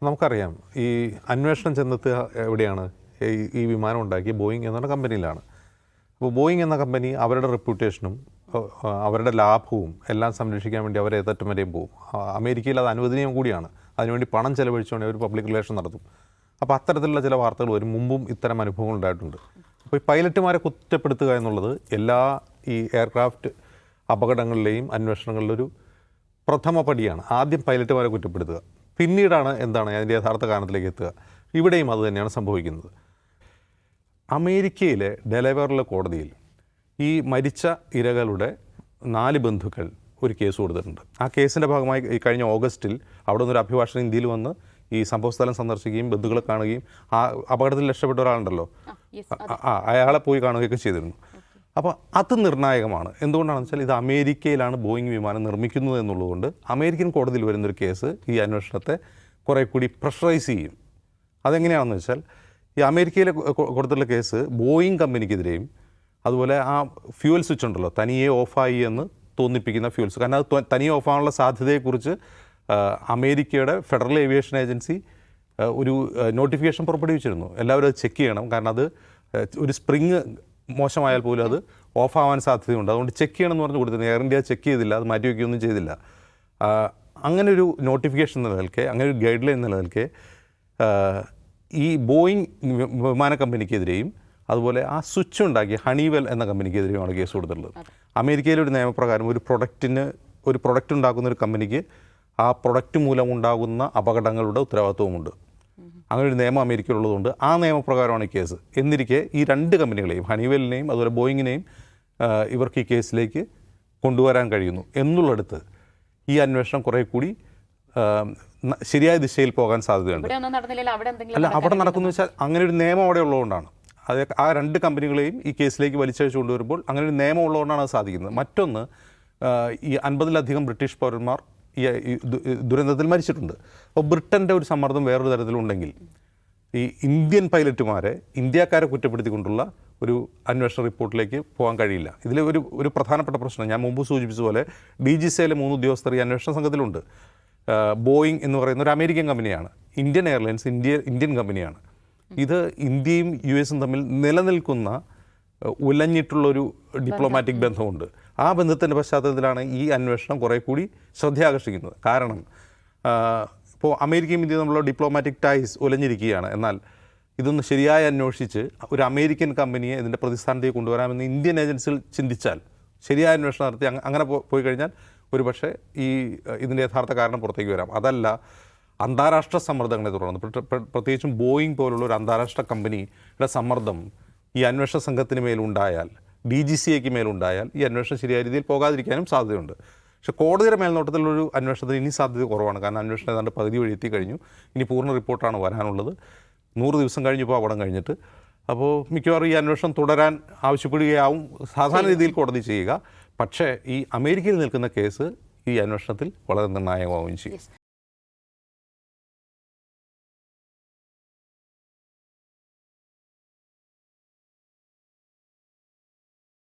നമുക്കറിയാം ഈ അന്വേഷണം ചെന്നെത്തുക എവിടെയാണ്? ഈ വിമാനം ഉണ്ടാക്കിയ ബോയിങ് എന്ന കമ്പനിയിലാണ്. അപ്പോൾ ബോയിങ് എന്ന കമ്പനി അവരുടെ റെപ്യൂട്ടേഷനും അവരുടെ ലാഭവും എല്ലാം സംരക്ഷിക്കാൻ വേണ്ടി അവർ ഏതറ്റം വരെയും പോകും. അമേരിക്കയിൽ അത് അനുവദനീയം കൂടിയാണ്. അതിനുവേണ്ടി പണം ചെലവഴിച്ചുകൊണ്ട് അവർ പബ്ലിക് റിലേഷൻ നടത്തും. അപ്പോൾ അത്തരത്തിലുള്ള ചില വാർത്തകൾ വരും. മുമ്പും ഇത്തരം അനുഭവങ്ങൾ ഉണ്ടായിട്ടുണ്ട്. അപ്പോൾ ഈ പൈലറ്റുമാരെ കുറ്റപ്പെടുത്തുക എന്നുള്ളത് എല്ലാ ഈ എയർക്രാഫ്റ്റ് അപകടങ്ങളിലെയും അന്വേഷണങ്ങളിലൊരു പ്രഥമ പടിയാണ്. ആദ്യം പൈലറ്റുമാരെ കുറ്റപ്പെടുത്തുക, പിന്നീടാണ് അതിൻ്റെ യഥാർത്ഥ കാരണത്തിലേക്ക് എത്തുക. ഇവിടെയും അത് തന്നെയാണ് സംഭവിക്കുന്നത്. അമേരിക്കയിലെ ഡെലവേറിലെ കോടതിയിൽ ഈ മരിച്ച ഇരകളുടെ 4 ബന്ധുക്കൾ ഒരു കേസ് കൊടുത്തിട്ടുണ്ട്. ആ കേസിൻ്റെ ഭാഗമായി ഈ കഴിഞ്ഞ ഓഗസ്റ്റിൽ അവിടെ നിന്നൊരു അഭിഭാഷകൻ ഇന്ത്യയിൽ വന്ന് ഈ സംഭവസ്ഥലം സന്ദർശിക്കുകയും ബന്ധുക്കളെ കാണുകയും ആ അപകടത്തിൽ രക്ഷപ്പെട്ട ഒരാളുണ്ടല്ലോ അയാളെ പോയി കാണുകയൊക്കെ ചെയ്തിരുന്നു. അപ്പോൾ അത് നിർണായകമാണ്. എന്തുകൊണ്ടാണെന്ന് വെച്ചാൽ ഇത് അമേരിക്കയിലാണ് ബോയിങ് വിമാനം നിർമ്മിക്കുന്നത് എന്നുള്ളതുകൊണ്ട് അമേരിക്കൻ കോടതിയിൽ വരുന്നൊരു കേസ് ഈ അന്വേഷണത്തെ കുറേ കൂടി പ്രഷറൈസ് ചെയ്യും. അതെങ്ങനെയാണെന്ന് വെച്ചാൽ ഈ അമേരിക്കയിൽ കൊടുത്തുള്ള കേസ് ബോയിങ് കമ്പനിക്കെതിരെയും അതുപോലെ ആ ഫ്യൂവൽ സ്വിച്ച് ഉണ്ടല്ലോ തനിയെ ഓഫായി എന്ന് തോന്നിപ്പിക്കുന്ന ഫ്യൂൽസ്, കാരണം അത് തനിയെ ഓഫാകാനുള്ള സാധ്യതയെക്കുറിച്ച് അമേരിക്കയുടെ ഫെഡറൽ ഏവിയേഷൻ ഏജൻസി ഒരു നോട്ടിഫിക്കേഷൻ പുറപ്പെടുവിച്ചിരുന്നു. എല്ലാവരും അത് ചെക്ക് ചെയ്യണം, കാരണം അത് ഒരു സ്പ്രിങ് മോശമായാൽ പോലും അത് ഓഫാവാൻ സാധ്യതയുണ്ട്. അതുകൊണ്ട് ചെക്ക് ചെയ്യണമെന്ന് പറഞ്ഞ് കൊടുത്തിരുന്നു. എയർ ഇന്ത്യ ചെക്ക് ചെയ്തില്ല, അത് മാറ്റി വയ്ക്കുകയൊന്നും ചെയ്തില്ല. അങ്ങനൊരു നോട്ടിഫിക്കേഷൻ നിലനിൽക്കെ, അങ്ങനെ ഒരു ഗൈഡ് ലൈൻ നിലനിൽക്കെ ഈ ബോയിങ് വിമാന കമ്പനിക്കെതിരെയും അതുപോലെ ആ സ്വിച്ച് ഉണ്ടാക്കിയ ഹണിവെൽ എന്ന കമ്പനിക്കെതിരെയുമാണ് കേസ് കൊടുത്തിട്ടുള്ളത്. അമേരിക്കയിലെ ഒരു നിയമപ്രകാരം ഒരു പ്രൊഡക്റ്റ് ഉണ്ടാക്കുന്ന ഒരു കമ്പനിക്ക് ആ പ്രൊഡക്റ്റ് മൂലമുണ്ടാകുന്ന അപകടങ്ങളുടെ ഉത്തരവാദിത്വമുണ്ട്. അങ്ങനെ ഒരു നിയമം അമേരിക്കയിലുള്ളതുകൊണ്ട് ആ നിയമപ്രകാരമാണ് ഈ കേസ്. എന്നിരിക്കെ ഈ 2 കമ്പനികളെയും ഹണിവെലിനെയും അതുപോലെ ബോയിങ്ങിനെയും ഇവർക്ക് ഈ കേസിലേക്ക് കൊണ്ടുവരാൻ കഴിയുന്നു എന്നുള്ളിടത്ത് ഈ അന്വേഷണം കുറേ കൂടി ശരിയായ ദിശയിൽ പോകാൻ സാധ്യതയുണ്ട്. അല്ല, അവിടെ നടക്കുന്ന വെച്ചാൽ അങ്ങനെ ഒരു നിയമം അവിടെ ഉള്ളതുകൊണ്ടാണ്. അത് ആ 2 കമ്പനികളെയും ഈ കേസിലേക്ക് വലിച്ചഴിച്ചു കൊണ്ടുവരുമ്പോൾ അങ്ങനെ ഒരു നിയമം ഉള്ളതുകൊണ്ടാണ് അത് സാധിക്കുന്നത്. മറ്റൊന്ന്, ഈ 50-ലധികം ബ്രിട്ടീഷ് പൗരന്മാർ ഈ ദുരന്തത്തിൽ മരിച്ചിട്ടുണ്ട്. അപ്പോൾ ബ്രിട്ടൻ്റെ ഒരു സമ്മർദ്ദം വേറൊരു തരത്തിലുണ്ടെങ്കിൽ ഈ ഇന്ത്യൻ പൈലറ്റുമാരെ ഇന്ത്യക്കാരെ കുറ്റപ്പെടുത്തിക്കൊണ്ടുള്ള ഒരു അന്വേഷണ റിപ്പോർട്ടിലേക്ക് പോകാൻ കഴിയില്ല. ഇതിൽ ഒരു പ്രധാനപ്പെട്ട പ്രശ്നം ഞാൻ മുമ്പ് സൂചിപ്പിച്ച പോലെ DGCAയിലെ 3 ഉദ്യോഗസ്ഥർ ഈ അന്വേഷണ സംഘത്തിലുണ്ട്. ബോയിങ് എന്ന് പറയുന്ന ഒരു അമേരിക്കൻ കമ്പനിയാണ്. ഇന്ത്യൻ എയർലൈൻസ് ഇന്ത്യൻ കമ്പനിയാണ്. ഇത് ഇന്ത്യയും US തമ്മിൽ നിലനിൽക്കുന്ന ഉലഞ്ഞിട്ടുള്ളൊരു ഡിപ്ലോമാറ്റിക് ബന്ധമുണ്ട്. ആ ബന്ധത്തിൻ്റെ പശ്ചാത്തലത്തിലാണ് ഈ അന്വേഷണം കുറേ കൂടി ശ്രദ്ധയാകർഷിക്കുന്നത്. കാരണം ഇപ്പോൾ അമേരിക്കയും ഇന്ത്യയും തമ്മിലുള്ള ഡിപ്ലോമാറ്റിക് ടൈസ് ഉലഞ്ഞിരിക്കുകയാണ്. എന്നാൽ ഇതൊന്ന് ശരിയായി അന്വേഷിച്ച് ഒരു അമേരിക്കൻ കമ്പനിയെ ഇതിൻ്റെ പ്രതിസ്ഥാനത്തേക്ക് കൊണ്ടുവരാമെന്ന് ഇന്ത്യൻ ഏജൻസികൾ ചിന്തിച്ചാൽ, ശരിയായ അന്വേഷണം നടത്തി അങ്ങനെ പോയി കഴിഞ്ഞാൽ ഒരു പക്ഷേ ഇതിൻ്റെ യഥാർത്ഥ കാരണം പുറത്തേക്ക് വരാം. അതല്ല, അന്താരാഷ്ട്ര സമ്മർദ്ദങ്ങളെ തുടർന്ന് പ്രത്യേകിച്ചും ബോയിങ് പോലുള്ള ഒരു അന്താരാഷ്ട്ര കമ്പനിയുടെ സമ്മർദ്ദം ഈ അന്വേഷണ സംഘത്തിന് മേലുണ്ടായാൽ, DGCAയ്ക്ക് മേലുണ്ടായാൽ ഈ അന്വേഷണം ശരിയായ രീതിയിൽ പോകാതിരിക്കാനും സാധ്യതയുണ്ട്. പക്ഷേ കോടതിയുടെ മേൽനോട്ടത്തിലുള്ളൊരു അന്വേഷണത്തിന് ഇനി സാധ്യത കുറവാണ്. കാരണം അന്വേഷണം ഏതാണ്ട് പകുതി വഴി എത്തിക്കഴിഞ്ഞു. ഇനി പൂർണ്ണ റിപ്പോർട്ടാണ് വരാനുള്ളത്. 100 ദിവസം കഴിഞ്ഞപ്പോൾ അപകടം കഴിഞ്ഞിട്ട്. അപ്പോൾ മിക്കവാറും ഈ അന്വേഷണം തുടരാൻ ആവശ്യപ്പെടുകയാവും സാധാരണ രീതിയിൽ കോടതി ചെയ്യുക. പക്ഷേ ഈ അമേരിക്കയിൽ നിൽക്കുന്ന കേസ് ഈ അന്വേഷണത്തിൽ വളരെ നിർണായകമാവുകയും ചെയ്യും.